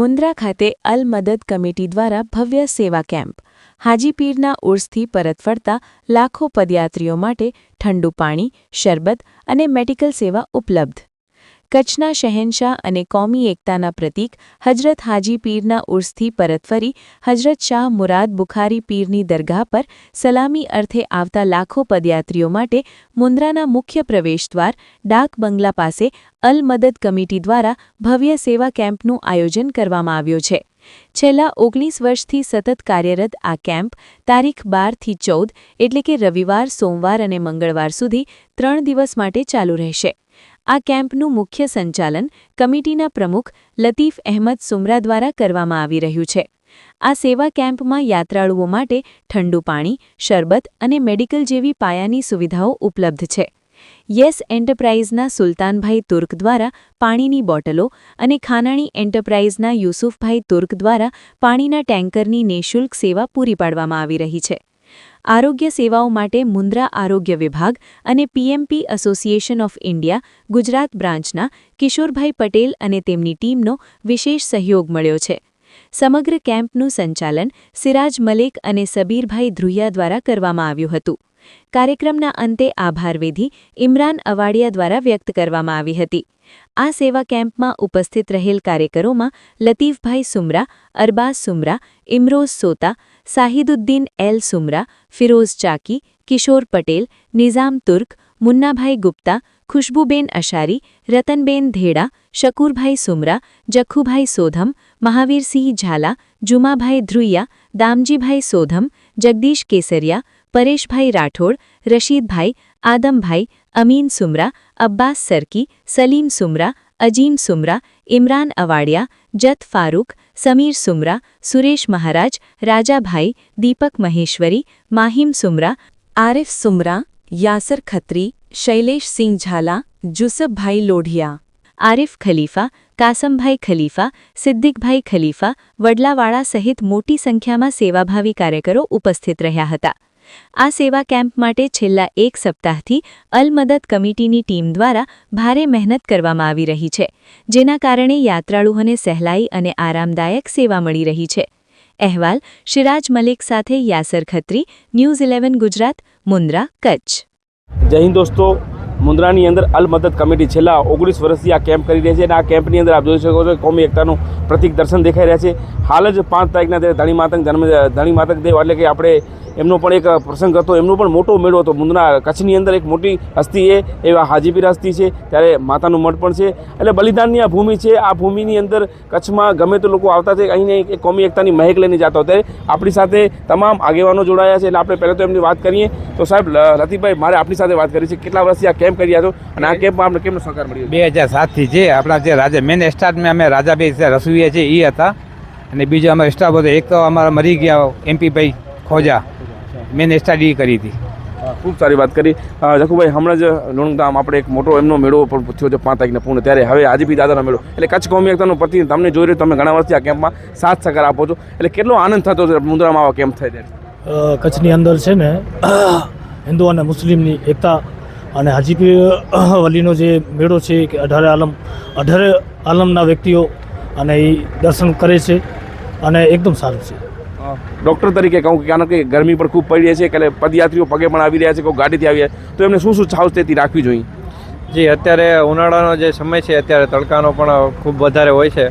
મુન્દ્રા ખાતે અલ મદદ કમિટી દ્વારા ભવ્ય સેવા કેમ્પ. હાજી પીરના ઉર્સથી પરત ફરતા લાખો પદયાત્રીઓ માટે ઠંડુ પાણી, શરબત અને મેડિકલ સેવા ઉપલબ્ધ. કચ્છના શહેનશાહ અને કોમી એકતાના પ્રતીક હજરત હાજી પીરના ઉર્સથી પરત ફરી હજરત શાહ મુરાદ બુખારી પીરની દરગાહ પર સલામી અર્થે આવતા લાખો પદયાત્રીઓ માટે મુન્દ્રાના મુખ્ય પ્રવેશદ્વાર ડાક બંગલા પાસે અલ મદદ કમિટી દ્વારા ભવ્ય સેવા કેમ્પનું આયોજન કરવામાં આવ્યું છે. છેલ્લા 19 વર્ષથી સતત કાર્યરત આ કેમ્પ તારીખ 12 થી 14 એટલે કે રવિવાર, સોમવાર અને મંગળવાર સુધી 3 દિવસ માટે ચાલુ રહેશે. આ કેમ્પનું મુખ્ય સંચાલન કમિટીના પ્રમુખ લતીફ અહેમદ સુમરા દ્વારા કરવામાં આવી રહ્યું છે. આ સેવા કેમ્પમાં યાત્રાળુઓ માટે ઠંડુ પાણી, શરબત અને મેડિકલ જેવી પાયાની સુવિધાઓ ઉપલબ્ધ છે. યસ એન્ટરપ્રાઇઝના સુલતાનભાઈ તુર્ક દ્વારા પાણીની બોટલો અને ખાનાણી એન્ટરપ્રાઇઝના યુસુફભાઈ તુર્ક દ્વારા પાણીના ટેન્કરની નિઃશુલ્ક સેવા પૂરી પાડવામાં આવી રહી છે. આરોગ્ય સેવાઓ માટે મુન્દ્રા આરોગ્ય વિભાગ અને પીએમપી એસોસિએશન ઓફ ઇન્ડિયા ગુજરાત બ્રાન્ચના કિશોરભાઈ પટેલ અને તેમની ટીમનો વિશેષ સહયોગ મળ્યો છે. સમગ્ર કેમ્પનું સંચાલન સિરાજ મલેક અને સબીરભાઈ ધ્રુયા દ્વારા કરવામાં આવ્યું હતું. કાર્યક્રમના અંતે આભારવિધિ ઇમરાન અવાડિયા દ્વારા વ્યક્ત કરવામાં આવી હતી. આ સેવા કેમ્પમાં ઉપસ્થિત રહેલ કાર્યકરોમાં લતીફભાઈ સુમરા, અરબાઝ સુમરા, ઇમરોઝ સોતા, સાહિદુદ્દીન એલ સુમરા, ફિરોઝ ચાકી, કિશોર પટેલ, નિઝામ તુર્ક, મુન્નાભાઈ ગુપ્તા, ખુશ્બુબેન અશારી, રતનબેન ધેડા, શકુરભાઈ સુમરા, જખુભાઈ સોધમ, મહાવીરસિંહ ઝાલા, જુમાભાઈ ધ્રુયા, દામજીભાઈ સોધમ, જગદીશ કેસરિયા, પરેશભાઈ રાઠોડ, રશીદભાઈ, આદમભાઈ, અમીન સુમરા, અબ્બાસ સરકી, સલીમ સુમરા, અજીમ સુમરા, ઇમરાન અવાડિયા, જત ફારૂક, સમીર સુમરા, સુરેશ મહારાજ, રાજાભાઈ, દીપક મહેશ્વરી, માહિમ સુમરા, આરિફ સુમરા, યાસર ખત્રી, શૈલેષસિંહ ઝાલા, જુસબભાઈ લોઢિયા, આરિફ ખલીફા, કાસમભાઈ ખલીફા, સિદ્દિકભાઈ ખલીફા, વડલાવાળા સહિત મોટી સંખ્યામાં સેવાભાવી કાર્યકરો ઉપસ્થિત રહ્યા હતા. આ સેવા કેમ્પ માટે છેલ્લા 1 સપ્તાહથી અલ મદદ કમિટીની ટીમ દ્વારા ભારે મહેનત કરવામાં આવી રહી છે, જેના કારણે યાત્રાળુઓને સહેલાઈ અને આરામદાયક સેવા મળી રહી છે. અહેવાલ સિરાજ મલેક સાથે યાસર ખત્રી, ન્યૂઝ 11 ગુજરાત, મુન્દ્રા, કચ્છ. જય હિન્દ દોસ્તો, મુન્દ્રાની અંદર અલ મદદ કમિટી છેલ્લા 19 વર્ષથી આ કેમ્પ કરી રહી છે અને આ કેમ્પની અંદર આપ જોઈ શકો છો કોમી એકતાનું પ્રતિક દર્શન દેખાઈ રહ્યા છે. હાલ જ 5 તારીખના ધણી માતંગ દેવ એટલે કે આપણે એમનો પણ એક પ્રસંગ હતો, એમનો પણ મોટો મેળો હતો. મુન્દ્રા કચ્છની અંદર એક મોટી હસ્તી એવા હાજીપીર હસ્તી છે, ત્યારે માતાનું મઠ પણ છે. એટલે બલિદાનની આ ભૂમિ છે. આ ભૂમિની અંદર કચ્છમાં ગમે તે લોકો આવતા છે, અહીં એક કોમી એકતાની મહેક લઈને જતા હતા. આપણી સાથે તમામ આગેવાનો જોડાયા છે. એટલે આપણે પહેલાં તો એમની વાત કરીએ તો સાહેબ લતીફભાઈ, મારે આપણી સાથે વાત કરી છે. કેટલા વર્ષથી આ કેમ્પ કરી રહ્યા છો અને આ કેમ્પમાં આપણે કેમનો સહકાર મળ્યો? 2007થી છે. આપણા જે રાજા મેન સ્ટાર્ટમાં અમે રાજાભાઈ રસુઈએ છે એ હતા, અને બીજો અમારો સ્ટાફ હતો. એક તો અમારા મરી ગયા એમપીભાઈ ખોજા, મેન સ્ટડી કરી હતી. ખૂબ સારી વાત કરી જખુભાઈ. હમણાં જ લુણગામ આપણે એક મોટો એમનો મેળો પણ થયો છે 5 તારીખના પૂર્ણ, ત્યારે હવે હાજીપીર દાદાનો મેળો એટલે કચ્છ કોમી એકતાનો પ્રતિ તમને જોઈ રહ્યો, તમે ઘણા વર્ષથી આ કેમ્પમાં સાથ સહકાર આપો છો, એટલે કેટલો આનંદ થતો છે મુન્દ્રામાં આવા કેમ્પ થાય ત્યારે? કચ્છની અંદર છે ને હિન્દુ અને મુસ્લિમની એકતા અને હાજીપીર વલીનો જે મેળો છે કે 18 આલમના વ્યક્તિઓ અને એ દર્શન કરે છે અને એકદમ સારું છે. ડૉક્ટર તરીકે કહું કે કારણ કે ગરમી પણ ખૂબ પડી રહી છે, એટલે પદયાત્રીઓ પગે પણ આવી રહ્યા છે, કોઈ ગાડીથી આવી રહ્યા છે, તો એમને શું સાવચેતી રાખવી જોઈએ? જી, અત્યારે ઉનાળાનો જે સમય છે, અત્યારે તડકાનો પણ ખૂબ વધારે હોય છે,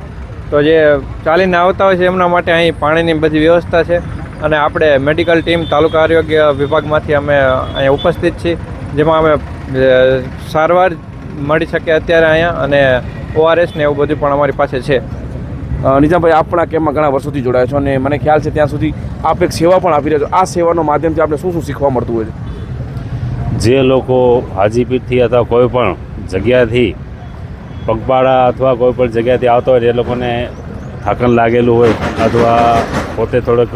તો જે ચાલીને આવતા હોય છે એમના માટે અહીં પાણીની બધી વ્યવસ્થા છે. અને આપણે મેડિકલ ટીમ તાલુકા આરોગ્ય વિભાગમાંથી અમે અહીંયા ઉપસ્થિત છીએ, જેમાં અમે સારવાર મળી શકે અત્યારે અહીંયા, અને ORS ને એવું બધું પણ અમારી પાસે છે. નિઝામભાઈ, આપ પણ આ કેમ્પમાં ઘણા વર્ષોથી જોડાયા છો અને મને ખ્યાલ છે ત્યાં સુધી આપ એક સેવા પણ આપી રહ્યા છો. આ સેવાનો માધ્યમથી આપણે શું શીખવા મળતું હોય છે? જે લોકો હાજીપીરથી અથવા કોઈ પણ જગ્યાથી પગપાળા અથવા કોઈ પણ જગ્યાથી આવતા હોય, એ લોકોને થાકણ લાગેલું હોય અથવા પોતે થોડોક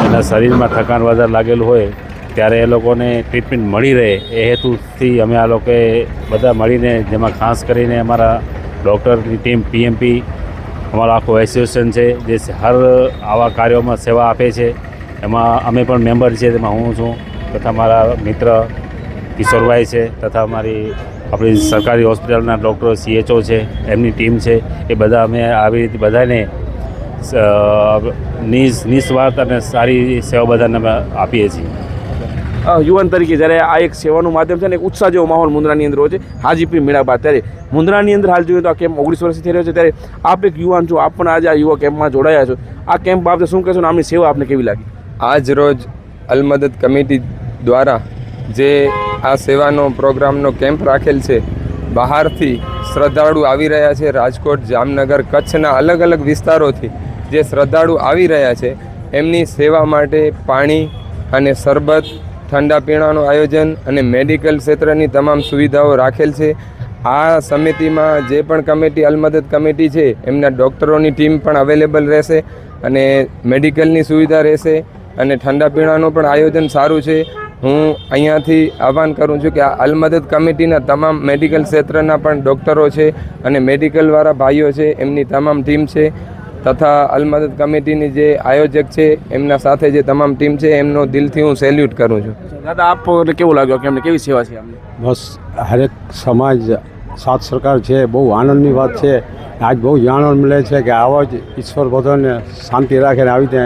એના શરીરમાં થકાન વધારે લાગેલું હોય, ત્યારે એ લોકોને ટ્રીટમેન્ટ મળી રહે એ હેતુથી અમે આ લોકોએ બધા મળીને, જેમાં ખાસ કરીને અમારા ડૉક્ટરની ટીમ પીએમપી, અમારો આખો એસોસિએશન છે જે હર આવા કાર્યોમાં સેવા આપે છે. એમાં અમે પણ મેમ્બર છીએ, તેમાં હું છું તથા મારા મિત્ર કિશોરભાઈ છે તથા મારી આપણી સરકારી હોસ્પિટલના ડૉક્ટરો CHO છે, એમની ટીમ છે, એ બધા અમે આવી રીતે બધાને નિસ્વાર્થ અને સારી સેવા બધાને અમે આપીએ છીએ. યુવાન તરીકે જ્યારે આ એક સેવાનું માધ્યમ છે ને એક ઉત્સાહ જેવો માહોલ મુન્દ્રાની અંદર હોય છે હાજીપીર મેળા બાદ, ત્યારે મુન્દ્રાની અંદર હાલ જોઈએ તો આ કેમ્પ 19 વર્ષથી થઈ રહ્યો છે, ત્યારે આપ એક યુવાન છો, આપ પણ આજે આ યુવા કેમ્પમાં જોડાયા છો. આ કેમ્પ બાબતે શું કહેશો ને આમની સેવા આપને કેવી લાગી? આજ રોજ અલમદદ કમિટી દ્વારા જે આ સેવાનો પ્રોગ્રામનો કેમ્પ રાખેલ છે, બહારથી શ્રદ્ધાળુ આવી રહ્યા છે, રાજકોટ, જામનગર, કચ્છના અલગ અલગ વિસ્તારોથી જે શ્રદ્ધાળુ આવી રહ્યા છે એમની સેવા માટે પાણી અને શરબત, ઠંડા પીણાનું આયોજન અને મેડિકલ ક્ષેત્રની તમામ સુવિધાઓ રાખેલ છે. આ સમિતિમાં જે પણ કમિટી અલમદદ કમિટી છે એમના ડૉક્ટરોની ટીમ પણ અવેલેબલ રહેશે અને મેડિકલની સુવિધા રહેશે અને ઠંડા પીણાનું પણ આયોજન સારું છે. હું અહીંયાથી આહ્વાન કરું છું કે આ અલમદદ કમિટીના તમામ મેડિકલ ક્ષેત્રના પણ ડૉક્ટરો છે અને મેડિકલવાળા ભાઈઓ છે, એમની તમામ ટીમ છે, તથા અલમદદ કમિટીની જે આયોજક છે એમના સાથે જે તમામ ટીમ છે એમનો દિલથી હું સેલ્યુટ કરું છું. દાદા આપને કેવું લાગ્યો કે અમને કેવી સેવા છે આમની? બસ હરેક સમાજ સાથ સરકાર છે, બહુ આનંદની વાત છે. આજ બહુ જાણવા મળે છે કે આવો જ ઈશ્વર બધાને શાંતિ રાખે ને આવી રીતે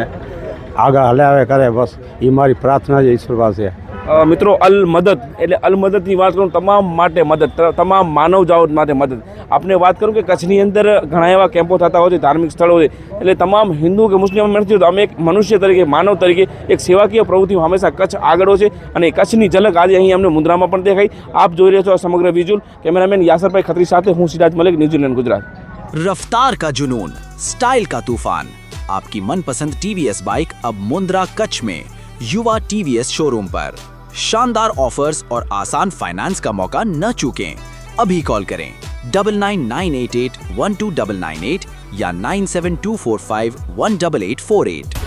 આગળ હલાવે કરે, બસ એ મારી પ્રાર્થના છે ઈશ્વર પાસે. મિત્રો, અલમદદ એટલે અલમદદની વાત કરું તમામ માટે મદદ, તમામ માનવજાત માટે મદદ. આપણે વાત કરું કે કચ્છની અંદર ઘણા એવા કેમ્પો થતા હોય છે, ધાર્મિક સ્થળો છે, એટલે તમામ હિન્દુ કે મુસ્લિમ નથી તો અમે એક મનુષ્ય તરીકે, માનવ તરીકે એક સેવાકીય પ્રવૃત્તિમાં હંમેશા કચ્છ આગળ છે અને કચ્છની ઝલક આજે અહીં અમને મુન્દ્રામાં પણ દેખાઈ. આપ જોઈ રહ્યા છો આ સમગ્ર વિઝ્યુઅલ. કેમેરામેન યાસરભાઈ ખત્રી સાથે હું સિરાજ મલિક, ન્યૂઝીલેન્ડ, ગુજરાત. रफ्तार का जुनून, स्टाइल का तूफान, आपकी मनपसंद TVS बाइक अब मुंद्रा कच्छ में युवा TVS शोरूम पर. शानदार ऑफर्स और आसान फाइनेंस का मौका न चूकें. अभी कॉल करें 9998812998 या 9724518848.